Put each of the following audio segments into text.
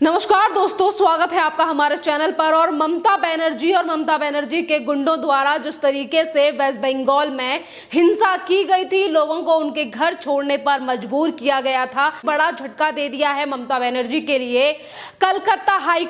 नमस्कार दोस्तों, स्वागत है आपका हमारे चैनल पर। और ममता बनर्जी के गुंडों द्वारा जिस तरीके से वेस्ट बंगाल में हिंसा की गई थी, लोगों को उनके घर छोड़ने पर मजबूर किया गया था, बड़ा झटका दे दिया है ममता बनर्जी के लिए कलकत्ता हाई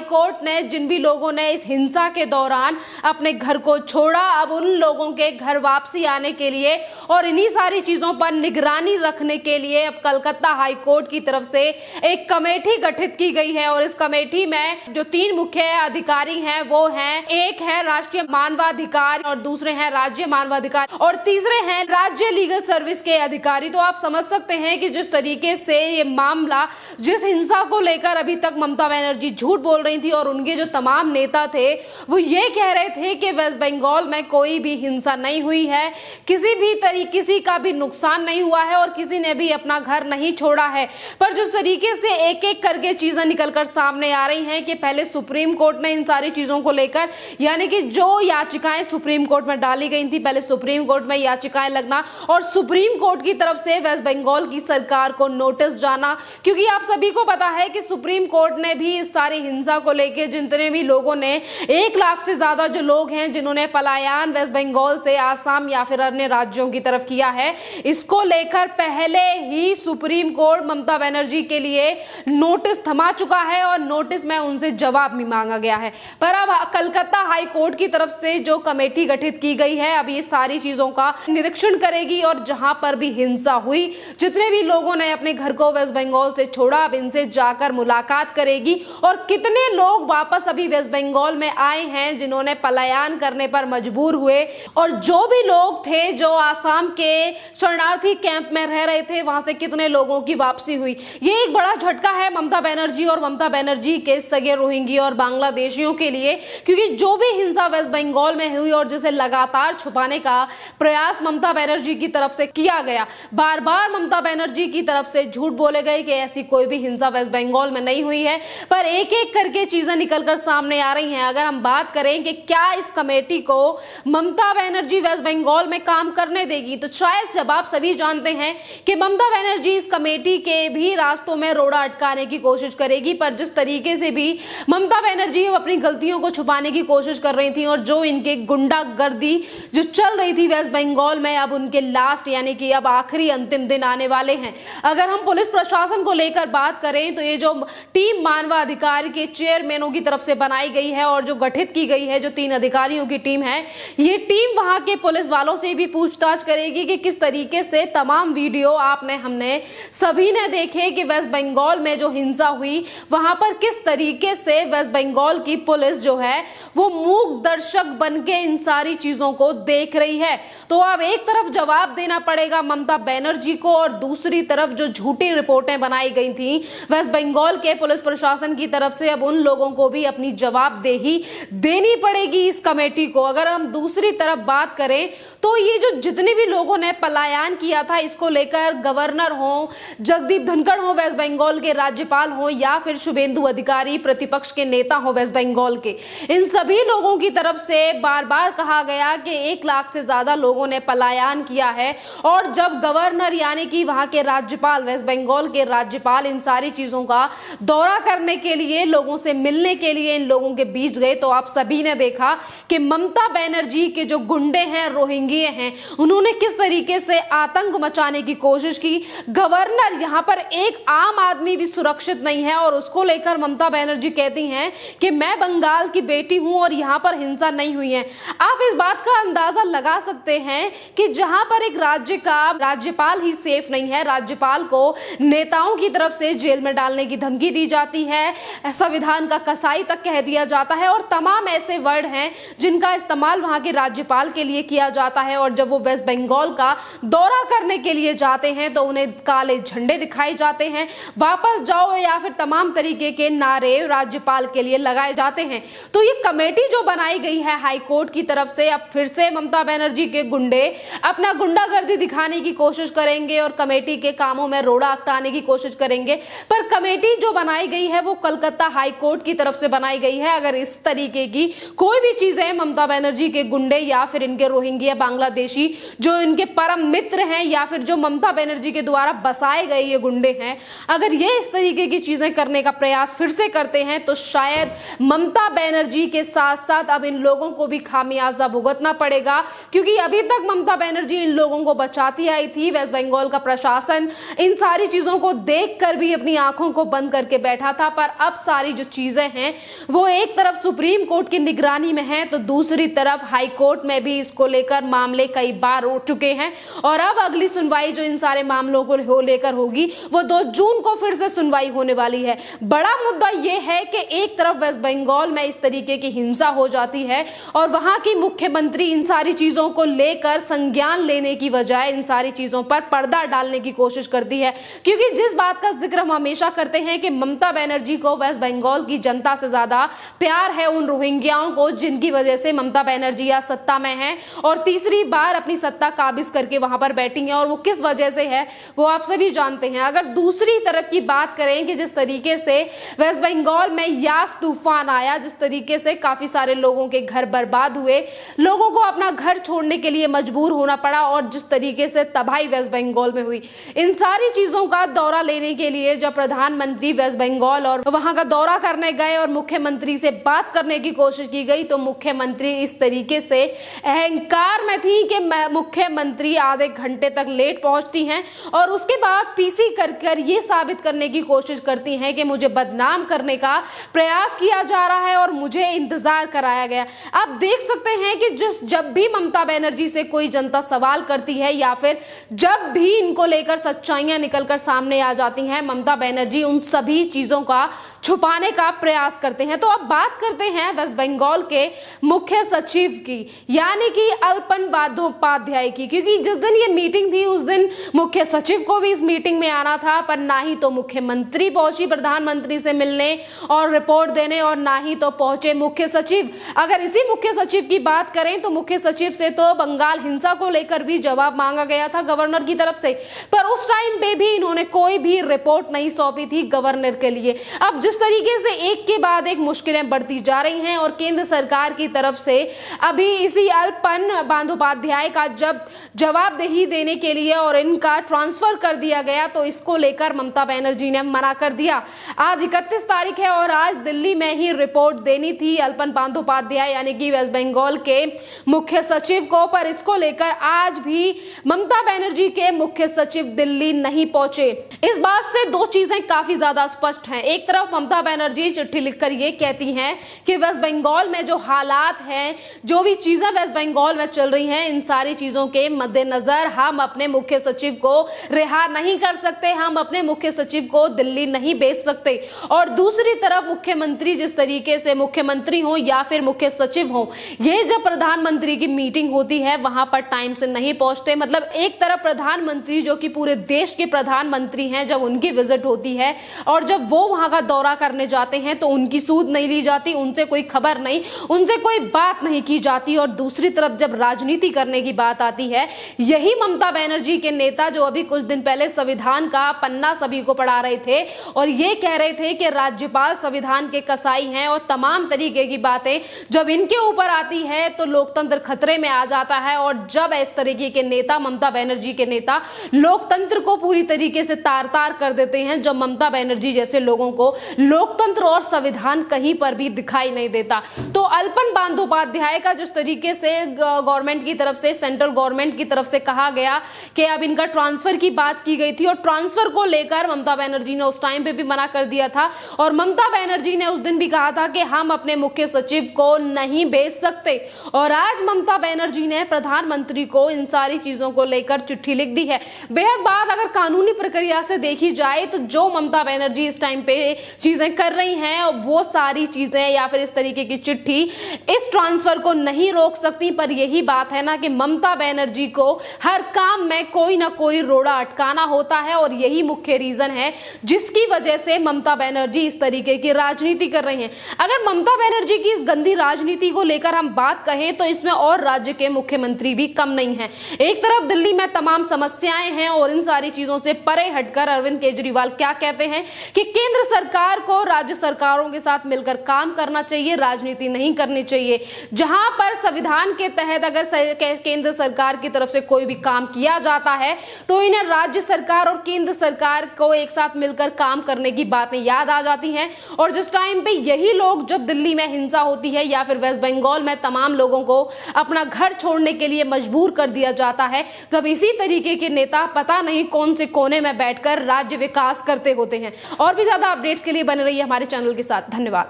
कोर्ट ने जिन भी लोगों ने इस हिंसा के दौरान अपने घर को छोड़ा, अब उन लोगों के घर वापसी आने के लिए और इन्हीं सारी चीजों पर निगरानी रखने के लिए अब कलकत्ता हाई कोर्ट की तरफ से एक कमेटी गठित की गई है। और इस कमेटी में जो तीन मुख्य अधिकारी हैं वो हैं, एक है राष्ट्रीय मानवाधिकार और दूसरे हैं राज्य मानवाधिकार और तीसरे हैं राज्य लीगल सर्विस के अधिकारी। तो आप समझ सकते हैं कि जिस तरीके से ये मामला, जिस हिंसा को लेकर अभी तक ममता बनर्जी झूठ बोल रही थी और उनके जो तमाम नेता थे वो ये कह रहे थे कि वेस्ट बंगाल में कोई भी हिंसा नहीं हुई है, किसी का भी नुकसान नहीं हुआ है और किसी ने भी अपना घर नहीं छोड़ा है। पर जिस तरीके से एक एक करके चीजें निकलकर सामने आ रही हैं कि पहले सुप्रीम कोर्ट ने इन सारी चीजों को लेकर, यानी कि जो याचिकाएं सुप्रीम कोर्ट में डाली गई थी, पहले सुप्रीम कोर्ट में याचिकाएं लगना और सुप्रीम कोर्ट की तरफ से वेस्ट बंगाल की सरकार को नोटिस जाना, क्योंकि आप सभी को पता है कि सुप्रीम कोर्ट ने भी इस सारी हिंसा को लेकर जितने भी लोगों ने 1 लाख से ज्यादा जो लोग हैं जिन्होंने पलायन वेस्ट बंगाल से आसाम या फिर अन्य राज्यों की तरफ किया है, इसको लेकर पहले ही सुप्रीम कोर्ट ममता बनर्जी के लिए नोटिस थमा चुका है और नोटिस में उनसे जवाब भी मांगा गया है। पर अब कलकत्ता हाई कोर्ट की तरफ से जो कमेटी गठित की गई है, अब ये सारी चीजों का निरीक्षण करेगी और जहां पर भी हिंसा हुई, जितने भी लोगों ने अपने घर को वेस्ट बंगाल से छोड़ा, अब इनसे जाकर मुलाकात करेगी और कितने लोग वापस अभी वेस्ट बंगाल में आए हैं जिन्होंने पलायन करने पर मजबूर हुए और जो भी लोग थे जो आसाम के शरणार्थी कैंप में रह रहे थे, वहां से कितने लोगों की वापसी हुई। ये एक बड़ा झटका है ममता बनर्जी और ममता बनर्जी के सगे रोहिंग्या और बांग्लादेशियों के लिए, क्योंकि जो भी हिंसा वेस्ट बंगाल में हुई और जिसे लगातार छुपाने का प्रयास ममता बनर्जी की तरफ से किया गया, बार बार ममता बनर्जी की तरफ से झूठ बोले गए कि ऐसी कोई भी हिंसा वेस्ट बंगाल में नहीं हुई है, पर एक एक करके चीजें निकलकर सामने आ रही हैं। अगर हम बात करें कि क्या इस कमेटी को ममता बनर्जी वेस्ट बंगाल में काम करने देगी, तो शायद जब आप सभी जानते हैं कि ममता बनर्जी इस कमेटी के भी रास्तों में रोड़ा अटकाने की कोशिश करेगी, पर जिस तरीके से भी ममता बनर्जी अपनी गलतियों को छुपाने की कोशिश कर रही थी और जो इनके गुंडागर्दी जो चल रही थी वेस्ट बंगाल में, अब उनके लास्ट यानी कि अब आखिरी अंतिम दिन आने वाले हैं। अगर हम पुलिस प्रशासन को लेकर बात करें तो ये जो टीम मानवाधिकार के चेयरमैनों की तरफ से बनाई गई है और जो गठित की गई है, जो 3 अधिकारियों की टीम है, ये टीम वहां के पुलिस वालों से भी पूछताछ करेगी कि किस तरीके से तमाम वीडियो हमने सभी ने देखे कि वेस्ट बंगाल में जो हिंसा हुई वहां पर किस तरीके से वेस्ट बंगाल की पुलिस जो है वो मूक दर्शक बनके इन सारी चीजों को देख रही है। तो अब एक तरफ जवाब देना पड़ेगा ममता बनर्जी को और दूसरी तरफ जो झूठी रिपोर्टें बनाई गई थी वेस्ट बंगाल के पुलिस प्रशासन की तरफ से, अब उन लोगों को भी अपनी जवाबदेही देनी पड़ेगी इस कमेटी को। अगर हम दूसरी तरफ बात करें तो ये जो जितने भी लोगों ने पलायन किया था, इसको लेकर गवर्नर हो, जगदीप धनखड़ हो वेस्ट बंगाल के राज्यपाल हो या फिर शुभेंदु अधिकारी प्रतिपक्ष के नेता हो वेस्ट बंगाल के, इन सभी लोगों की तरफ से बार बार कहा गया कि 1 लाख से ज्यादा लोगों ने पलायन किया है। और जब गवर्नर यानी कि वहां के राज्यपाल, वेस्ट बंगाल के राज्यपाल इन सारी चीजों का दौरा करने के लिए, लोगों से मिलने के लिए इन लोगों के बीच गए, तो आप सभी ने देखा कि ममता बनर्जी के जो गुंडे हैं, रोहिंग्या हैं, उन्होंने किस तरीके से आतंक मचाने की कोशिश की। गवर्नर यहां पर एक आम आदमी भी सुरक्षित नहीं है और उसको लेकर ममता बनर्जी कहती हैं कि मैं बंगाल की बेटी हूं और यहां पर हिंसा नहीं हुई है। आप इस बात का अंदाजा लगा सकते हैं कि जहां पर एक राज्य का राज्यपाल ही सेफ नहीं है, राज्यपाल को नेताओं की तरफ से जेल में डालने की धमकी दी जाती है, संविधान का कसाई तक कह दिया जाता है और तमाम ऐसे वर्ड हैं जिनका इस्तेमाल वहां के राज्यपाल के लिए किया जाता है। और जब वो वेस्ट बंगाल का दौरा करने के लिए जाते हैं तो उन्हें काले झंडे दिखाए जाते हैं, वापस जाओ या फिर तमाम तरीके के नारे राज्यपाल के लिए लगाए जाते हैं। तो ये कमेटी जो बनाई गई है हाई कोर्ट की तरफ से, अब फिर से ममता बनर्जी के गुंडे अपना गुंडागर्दी दिखाने की कोशिश करेंगे और कमेटी के कामों में रोड़ा अटकाने की कोशिश करेंगे। पर कमेटी जो बनाई गई है वो कलकत्ता हाई कोर्ट की तरफ से बनाई गई है। अगर इस तरीके की कोई भी चीजें ममता बनर्जी के गुंडे या फिर इनके रोहिंग्या बांग्लादेशी जो इनके परम मित्र हैं या फिर जो ममता बनर्जी के द्वारा बसाए गए ये गुंडे हैं, अगर ये इस तरीके की चीजें करने का प्रयास फिर से करते हैं तो शायद ममता बनर्जी के साथ साथ अब इन लोगों को भी खामियाजा भुगतना पड़ेगा, क्योंकि अभी तक ममता बनर्जी इन लोगों को बचाती आई थी। वेस्ट बंगाल का प्रशासन इन सारी चीजों को देखकर भी अपनी आंखों को बंद करके बैठा था, पर अब सारी जो चीजें हैं वो एक तरफ सुप्रीम कोर्ट की निगरानी में है तो दूसरी तरफ हाई कोर्ट में भी इसको लेकर मामले कई बार उठ चुके हैं और अब अगली सुनवाई जो इन सारे मामलों को लेकर होगी वो 2 जून को फिर से सुनवाई होने वाली है। बड़ा मुद्दा यह है कि एक तरफ वेस्ट बंगाल में इस तरीके की हिंसा हो जाती है और वहां की मुख्यमंत्री इन सारी चीजों को लेकर संज्ञान लेने की बजाय इन सारी चीजों पर पर्दा डालने की कोशिश करती है, क्योंकि जिस बात का जिक्र हम हमेशा करते हैं कि ममता बनर्जी को वेस्ट बंगाल की जनता से ज्यादा प्यार है उन रोहिंग्याओं को जिनकी वजह से ममता बनर्जी आज सत्ता में है और तीसरी बार अपनी सत्ता काबिज करके वहां पर बैठी है, और वो किस वजह से है वो आप सभी जानते हैं। अगर दूसरी तरफ की बात करें कि जिस तरीके से वेस्ट बंगाल में यास तूफान आया, जिस तरीके से काफी सारे लोगों के घर बर्बाद हुए, लोगों को अपना घर छोड़ने के लिए मजबूर होना पड़ा और जिस तरीके से तबाही वेस्ट बंगाल में हुई, इन सारी चीजों का दौरा लेने के लिए जब प्रधानमंत्री वेस्ट बंगाल और वहां का दौरा करने गए और मुख्यमंत्री से बात करने की कोशिश की गई तो मुख्यमंत्री इस तरीके से अहंकार में थी कि मुख्यमंत्री आधे घंटे तक लेट पहुंचती हैं और उसके बाद पीसी कर ये साबित करने की कोशिश करती हैं कि मुझे बदनाम करने का प्रयास किया जा रहा है और मुझे इंतजार कराया गया। आप देख सकते हैं कि जब भी ममता बनर्जी से कोई जनता सवाल करती है या फिर जब भी इनको लेकर सच्चाइयां निकलकर सामने आ जाती हैं, ममता बनर्जी उन सभी चीजों का छुपाने का प्रयास करते हैं। तो अब बात करते हैं वेस्ट बंगाल के मुख्य सचिव की, यानी कि अल्पन बंदोपाध्याय की, क्योंकि जिस दिन ये मीटिंग थी उस दिन मुख्य सचिव को भी इस मीटिंग में आना था, पर ना ही तो मुख्यमंत्री पहुंची प्रधानमंत्री से मिलने और रिपोर्ट देने और ना ही तो पहुंचे मुख्य सचिव। अगर इसी मुख्य सचिव की बात करें तो मुख्य सचिव से तो बंगाल हिंसा को लेकर भी जवाब मांगा गया था गवर्नर की तरफ से, पर उस टाइम पे भी इन्होंने कोई भी रिपोर्ट नहीं सौंपी थी गवर्नर के लिए। अब जिस तरीके से एक के बाद एक मुश्किलें बढ़ती जा रही हैं और केंद्र सरकार की तरफ से अभी इसी अल्पन बंदोपाध्याय का जब जवाबदेही देने के लिए और इनका ट्रांसफर कर दिया गया तो इसको लेकर ममता बनर्जी ने मना कर दिया। आज 31 तारीख है और आज दिल्ली में ही रिपोर्ट देनी थी अल्पन बंदोपाध्याय यानी कि वेस्ट बंगाल के मुख्य सचिव को, पर इसको लेकर आज भी ममता बनर्जी के मुख्य सचिव दिल्ली नहीं पहुंचे। इस बात से 2 चीजें काफी ज्यादा स्पष्ट हैं। एक तरफ ममता बनर्जी चिट्ठी लिखकर ये कहती हैं कि वेस्ट बंगाल में जो हालात हैं, जो भी चीजें वेस्ट बंगाल में चल रही हैं, इन सारी चीजों के मद्देनजर हम अपने मुख्य सचिव को रिहा नहीं कर सकते, हम अपने मुख्य सचिव को दिल्ली नहीं भेज सकते। और दूसरी तरफ मुख्यमंत्री जिस तरीके से मुख्यमंत्री हो या फिर मुख्य सचिव हो, ये जब प्रधानमंत्री की मीटिंग होती है वहां पर टाइम से नहीं पहुंचते। मतलब एक तरफ प्रधानमंत्री जो कि पूरे देश के प्रधानमंत्री हैं, जब उनकी विजिट होती है और जब वो वहां का दौरा करने जाते हैं तो उनकी सूद नहीं ली जाती, उनसे कोई खबर नहीं, उनसे कोई बात नहीं की जाती। और दूसरी तरफ जब राजनीति करने की बात आती है, यही ममता बनर्जी के नेता जो अभी कुछ दिन पहले संविधान का पन्ना सभी को पढ़ा रहे थे और ये कह रहे थे कि राज्यपाल संविधान के कसाई हैं और तमाम तरीके की बातें जब इनके ऊपर आती है तो लोकतंत्र खतरे में आ जाता है। और जब इस तरीके के नेता, ममता बनर्जी के नेता, लोकतंत्र को पूरी तरीके से तार तार कर देते हैं, जब ममता बनर्जी जैसे लोगों को लोकतंत्र और संविधान कहीं पर भी दिखाई नहीं देता। तो अल्पन बंदोपाध्याय का जिस तरीके से गवर्नमेंट की तरफ से, सेंट्रल गवर्नमेंट की तरफ से कहा गया कि अब इनका ट्रांसफर की बात की गई थी और ट्रांसफर को लेकर ममता बनर्जी ने उस टाइम पे भी मना कर दिया था और ममता बनर्जी ने उस दिन भी कहा था कि हम अपने मुख्य सचिव को नहीं भेज सकते। और आज ममता बनर्जी ने प्रधानमंत्री को इन सारी चीजों को लेकर चिट्ठी लिख दी है। बेहद बात अगर कानूनी प्रक्रिया से देखी जाए तो जो ममता बनर्जी इस टाइम पे चीजें कर रही हैं वो सारी चीजें या फिर इस तरीके की चिट्ठी इस ट्रांसफर को नहीं रोक सकती। पर यही बात है ना कि ममता बनर्जी को हर काम में कोई ना कोई रोड़ा अटकाना होता है और यही मुख्य रीजन है जिसकी वजह से ममता बनर्जी इस तरीके की राजनीति कर रही हैं। अगर ममता बनर्जी की इस गंदी राजनीति को लेकर हम बात कहें तो इसमें और राज्य के मुख्यमंत्री भी कम नहीं है। एक तरफ दिल्ली में तमाम समस्याएं हैं और इन सारी चीजों से परे हटकर अरविंद केजरीवाल क्या कहते हैं कि केंद्र सरकार को राज्य सरकारों के साथ मिलकर काम करना चाहिए, राजनीति नहीं करनी चाहिए। जहां पर संविधान के तहत अगर केंद्र सरकार की तरफ से कोई भी काम किया जाता है तो इन्हें राज्य सरकार और केंद्र सरकार को एक साथ मिलकर काम करने की बातें याद आ जाती हैं। और जिस टाइम पे यही लोग, जब दिल्ली में हिंसा होती है या फिर वेस्ट बंगाल में तमाम लोगों को अपना घर छोड़ने के लिए मजबूर कर दिया जाता है, तब इसी तरीके के नेता पता नहीं कौन से कोने में बैठकर राज्य विकास करते होते हैं। और भी ज्यादा अपडेट्स के लिए बने रहिए हमारे चैनल के साथ। धन्यवाद।